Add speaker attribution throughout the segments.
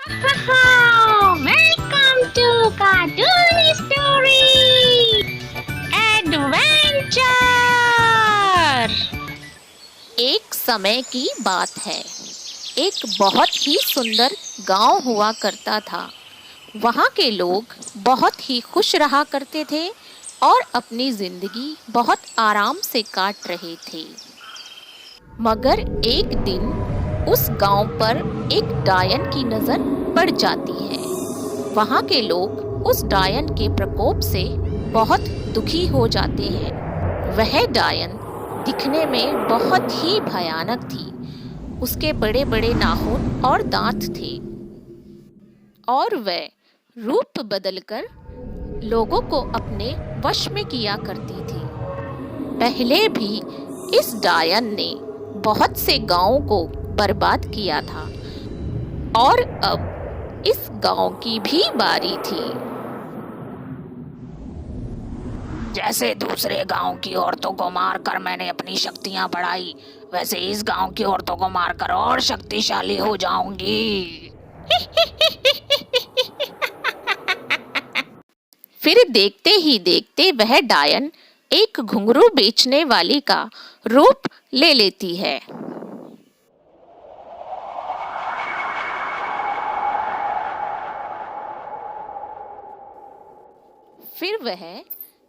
Speaker 1: Welcome to cartoon story adventure.
Speaker 2: एक समय की बात है। एक बहुत ही सुंदर गांव हुआ करता था। वहाँ के लोग बहुत ही खुश रहा करते थे और अपनी जिंदगी बहुत आराम से काट रहे थे। मगर एक दिन उस गांव पर एक डायन की नजर पड़ जाती है। वहाँ के लोग उस डायन के प्रकोप से बहुत दुखी हो जाते हैं। वह डायन दिखने में बहुत ही भयानक थी। उसके बड़े बड़े नाखून और दांत थे और वह रूप बदलकर लोगों को अपने वश में किया करती थी। पहले भी इस डायन ने बहुत से गांवों को बर्बाद किया था और अब इस गांव की भी बारी थी।
Speaker 3: जैसे दूसरे गांव की औरतों को मारकर मैंने अपनी शक्तियां बढ़ाई, वैसे इस गांव की औरतों को मारकर और शक्तिशाली हो जाऊंगी।
Speaker 2: फिर देखते ही देखते वह डायन एक घुंघरू बेचने वाली का रूप ले लेती है। फिर वह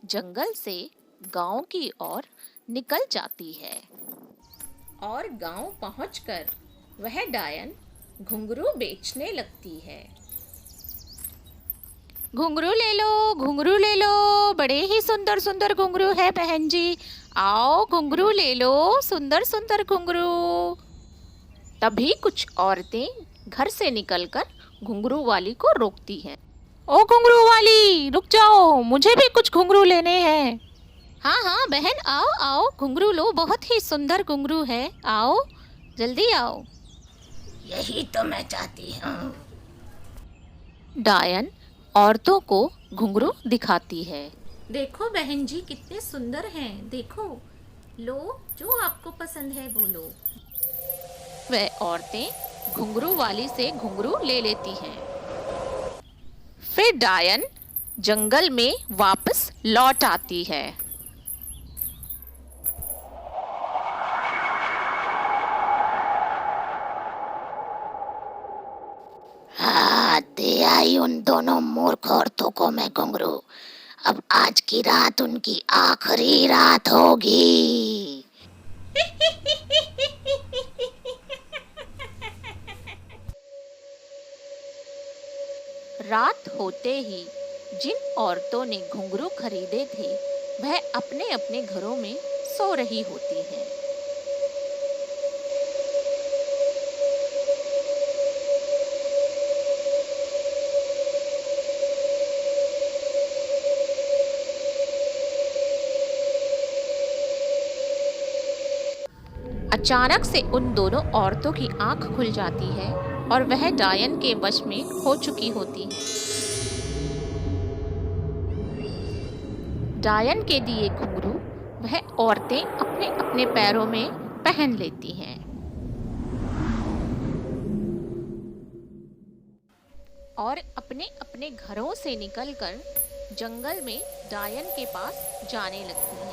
Speaker 2: जंगल से गांव की ओर निकल जाती है और गांव पहुंचकर वह डायन घुंघरू बेचने लगती है। घुंघरू ले लो, घुंघरू ले लो, बड़े ही सुंदर सुंदर घुंघरू है बहन जी। आओ घुंघरू ले लो, सुंदर सुंदर घुंघरू। तभी कुछ औरतें घर से निकलकर घुंघरू वाली को रोकती हैं। ओ घुंघरू वाली, रुक जाओ, मुझे भी कुछ घुंघरू लेने हैं। हाँ हाँ बहन, आओ आओ, घुंघरू लो, बहुत ही सुंदर घुंघरू है, आओ जल्दी आओ।
Speaker 3: यही तो मैं चाहती हूँ।
Speaker 2: डायन औरतों को घुंघरू दिखाती है। देखो बहन जी कितने सुंदर हैं, देखो, लो जो आपको पसंद है वो लो। वह औरतें घुंघरू वाली से घुंघरू ले लेती हैं। फिर डायन जंगल में वापस लौट आती है।
Speaker 3: हाँ, दे आई उन दोनों मूर्ख औरतों को मैं घुंघरू। अब आज की रात उनकी आखिरी रात होगी।
Speaker 2: रात होते ही जिन औरतों ने घुंघरू खरीदे थे वह अपने अपने घरों में सो रही होती हैं। अचानक से उन दोनों औरतों की आंख खुल जाती है और वह डायन के वश में हो चुकी होती है। डायन के दिए घुंघरू वह औरतें अपने अपने पैरों में पहन लेती हैं और अपने अपने घरों से निकलकर जंगल में डायन के पास जाने लगती हैं।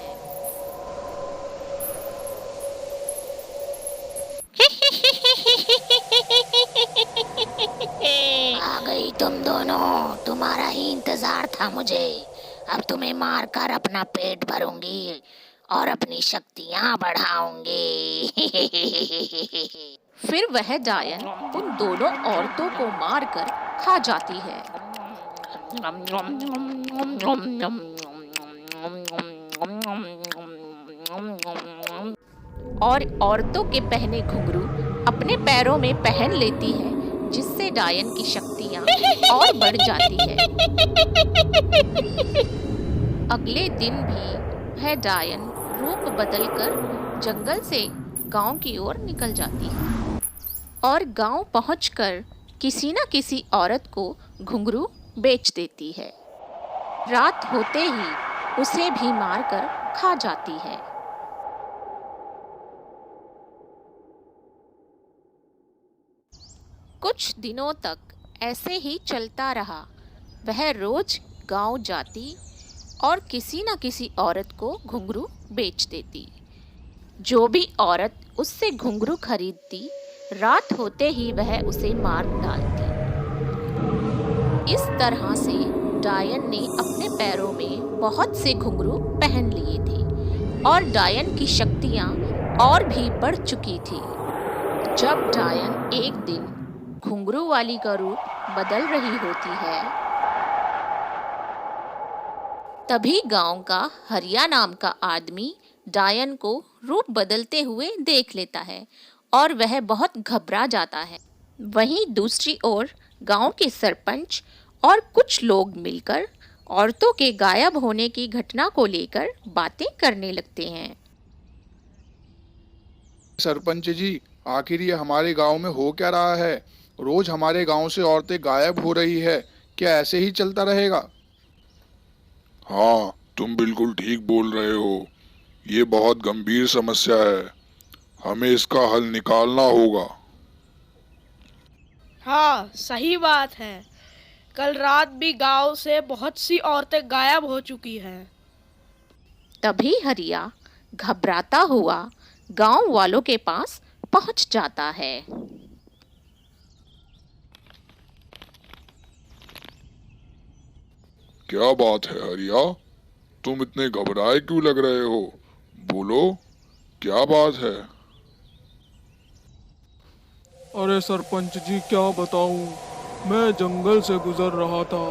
Speaker 3: आ गई तुम दोनों, तुम्हारा ही इंतजार था मुझे। अब तुम्हें मारकर अपना पेट भरूंगी और अपनी शक्तियां बढ़ाऊंगी।
Speaker 2: फिर वह डायन उन दोनों औरतों को मारकर खा जाती है। और औरतों के पहने घुंघरू अपने पैरों में पहन लेती है, जिससे डायन की शक्तियां और बढ़ जाती है। अगले दिन भी वह डायन रूप बदलकर जंगल से गांव की ओर निकल जाती है और गांव पहुंचकर किसी न किसी औरत को घुंघरू बेच देती है। रात होते ही उसे भी मारकर खा जाती है। कुछ दिनों तक ऐसे ही चलता रहा। वह रोज गांव जाती और किसी न किसी औरत को घुंघरू बेच देती। जो भी औरत उससे घुंघरू खरीदती, रात होते ही वह उसे मार डालती। इस तरह से डायन ने अपने पैरों में बहुत से घुंघरू पहन लिए थे और डायन की शक्तियाँ और भी बढ़ चुकी थी। जब डायन एक दिन घुंघरू वाली का रूप बदल रही होती है, तभी गांव का हरिया नाम का आदमी डायन को रूप बदलते हुए देख लेता है और वह बहुत घबरा जाता है। वहीं दूसरी ओर गांव के सरपंच और कुछ लोग मिलकर औरतों के गायब होने की घटना को लेकर बातें करने लगते हैं।
Speaker 4: सरपंच जी, आखिर ये हमारे गांव में हो क्या रहा है? रोज हमारे गांव से औरतें गायब हो रही है। क्या ऐसे ही चलता रहेगा?
Speaker 5: हाँ, तुम बिल्कुल ठीक बोल रहे हो। ये बहुत गंभीर समस्या है। हमें इसका हल निकालना होगा।
Speaker 6: हाँ, सही बात है। कल रात भी गांव से बहुत सी औरतें गायब हो चुकी हैं।
Speaker 2: तभी हरिया घबराता हुआ गांव वालों के पास पहुंच जाता है।
Speaker 5: क्या बात है हरिया? तुम इतने घबराए क्यों लग रहे हो? बोलो, क्या बात है?
Speaker 7: अरे सरपंच जी, क्या बताऊं। मैं जंगल से गुजर रहा था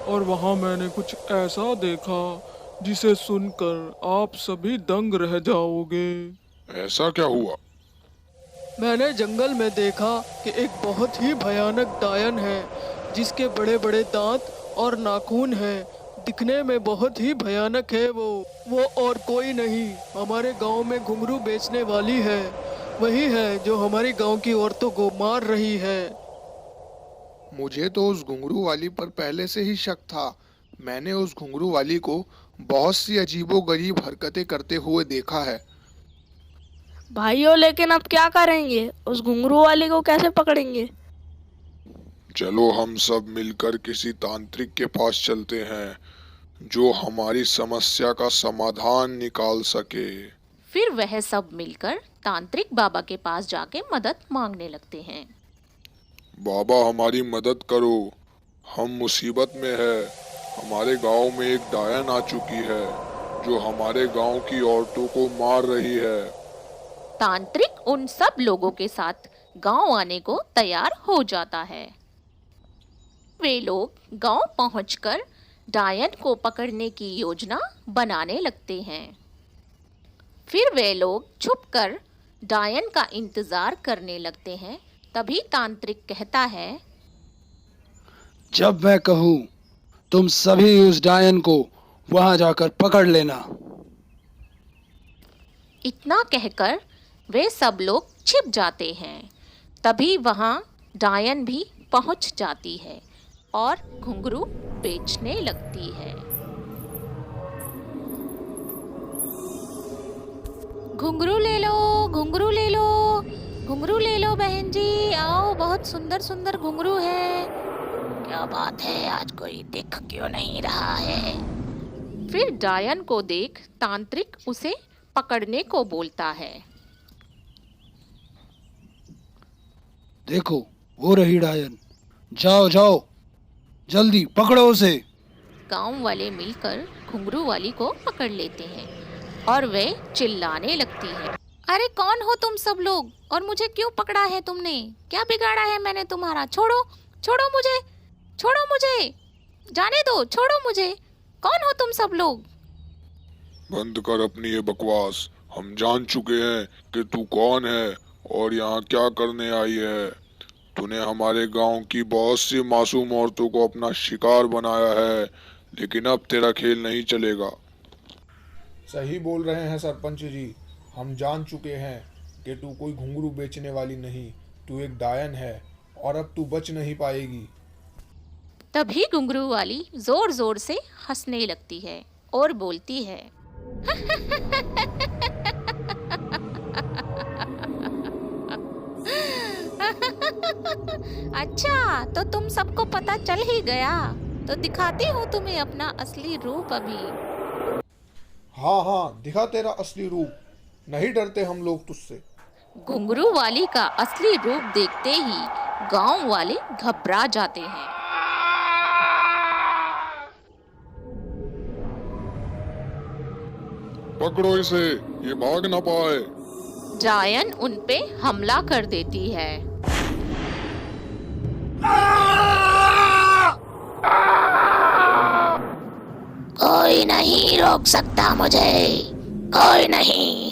Speaker 7: और वहां मैंने कुछ ऐसा देखा जिसे सुनकर आप सभी दंग रह जाओगे।
Speaker 5: ऐसा क्या हुआ?
Speaker 7: मैंने जंगल में देखा कि एक बहुत ही भयानक डायन है जिसके बड़े बड़े दांत और नाखून हैं। दिखने में बहुत ही भयानक है वो और कोई नहीं, हमारे गांव में घुंघरू बेचने वाली है। वही है जो हमारी गांव की औरतों को मार रही है।
Speaker 4: मुझे तो उस घुंघरू वाली पर पहले से ही शक था। मैंने उस घुंघरू वाली को बहुत सी अजीबोगरीब हरकतें करते हुए देखा है।
Speaker 6: भाइयों, लेकिन अब क्या करेंगे? उस घुंघरू वाले को कैसे पकड़ेंगे?
Speaker 5: चलो हम सब मिलकर किसी तांत्रिक के पास चलते हैं जो हमारी समस्या का समाधान निकाल सके।
Speaker 2: फिर वह सब मिलकर तांत्रिक बाबा के पास जाके मदद मांगने लगते हैं।
Speaker 5: बाबा, हमारी मदद करो, हम मुसीबत में है। हमारे गांव में एक डायन आ चुकी है जो हमारे गांव की औरतों को मार रही है।
Speaker 2: तांत्रिक उन सब लोगों के साथ गांव आने को तैयार हो जाता है। वे लोग गांव पहुंचकर डायन को पकड़ने की योजना बनाने लगते हैं। फिर वे लोग छुपकर डायन का इंतजार करने लगते हैं। तभी तांत्रिक कहता है,
Speaker 8: जब मैं कहूँ तुम सभी उस डायन को वहां जाकर पकड़ लेना।
Speaker 2: इतना कहकर वे सब लोग छिप जाते हैं। तभी वहां डायन भी पहुंच जाती है और घुंघरू बेचने लगती है। घुंघरू ले लो, घुंघरू ले लो, घुंघरू ले लो बहन जी, आओ, बहुत सुंदर सुंदर घुंघरू है।
Speaker 3: क्या बात है, आज कोई दिख क्यों नहीं रहा है?
Speaker 2: फिर डायन को देख तांत्रिक उसे पकड़ने को बोलता है।
Speaker 8: देखो, वो रही डायन। जाओ जाओ, जल्दी पकड़ो उसे।
Speaker 2: गांव वाले मिलकर घुंघरू वाली को पकड़ लेते हैं और वे चिल्लाने लगती है, अरे कौन हो तुम सब लोग और मुझे क्यों पकड़ा है तुमने? क्या बिगाड़ा है मैंने तुम्हारा? छोड़ो, छोड़ो मुझे, छोड़ो मुझे, जाने दो, छोड़ो मुझे। कौन हो तुम सब लोग?
Speaker 5: बंद कर अपनी ये बकवास। हम जान चुके हैं कि तू कौन है और यहाँ क्या करने आई है। तूने हमारे गांव की बहुत सी मासूम औरतों को अपना शिकार बनाया है, लेकिन अब तेरा खेल नहीं चलेगा।
Speaker 4: सही बोल रहे हैं सरपंच जी। हम जान चुके हैं कि तू कोई घुंघरू बेचने वाली नहीं, तू एक डायन है और अब तू बच नहीं पाएगी।
Speaker 2: तभी घुंघरू वाली जोर जोर से हंसने लगती है और बोलती है, अच्छा, तो तुम सबको पता चल ही गया, तो दिखाती हूँ तुम्हें अपना असली रूप अभी।
Speaker 4: हाँ हाँ, दिखा तेरा असली रूप, नहीं डरते हम लोग तुझसे।
Speaker 2: घुंघरू वाली का असली रूप देखते ही गांव वाले घबरा जाते हैं।
Speaker 5: पकड़ो इसे, ये भाग ना पाए।
Speaker 2: डायन उन पे हमला कर देती है।
Speaker 3: कोई नहीं रोक सकता मुझे, कोई नहीं।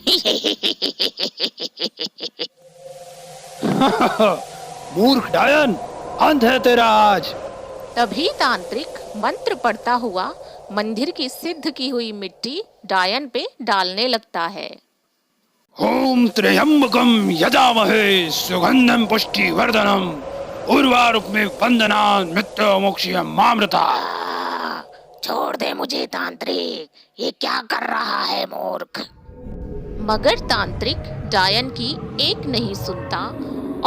Speaker 8: मूर्ख डायन, अंत है तेरा आज।
Speaker 2: तभी तांत्रिक मंत्र पढ़ता हुआ मंदिर की सिद्ध की हुई मिट्टी डायन पे डालने लगता है।
Speaker 8: ओम त्र्यंबकम यजामहे सुगंधम पुष्टिवर्धनम उर्वारुकमिव बंधनान् मृत्युमोक्षयं मामृता।
Speaker 3: छोड़ दे मुझे तांत्रिक, ये क्या कर रहा है मूर्ख।
Speaker 2: मगर तांत्रिक डायन की एक नहीं सुनता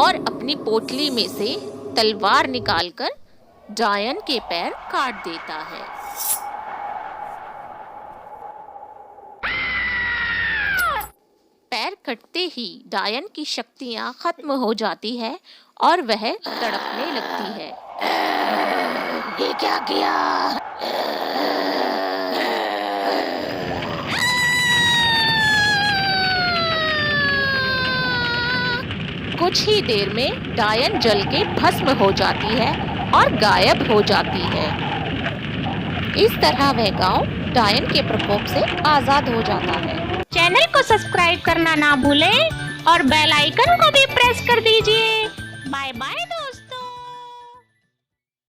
Speaker 2: और अपनी पोटली में से तलवार निकालकर डायन के पैर काट देता है। पैर कटते ही डायन की शक्तियां खत्म हो जाती है और वह तड़पने लगती है।
Speaker 3: ये क्या किया?
Speaker 2: कुछ ही देर में डायन जल के भस्म हो जाती है और गायब हो जाती है। इस तरह वह गांव डायन के प्रकोप से आजाद हो जाता है।
Speaker 1: चैनल को सब्सक्राइब करना ना भूलें और बेल आइकन को भी प्रेस कर दीजिए। Bye bye.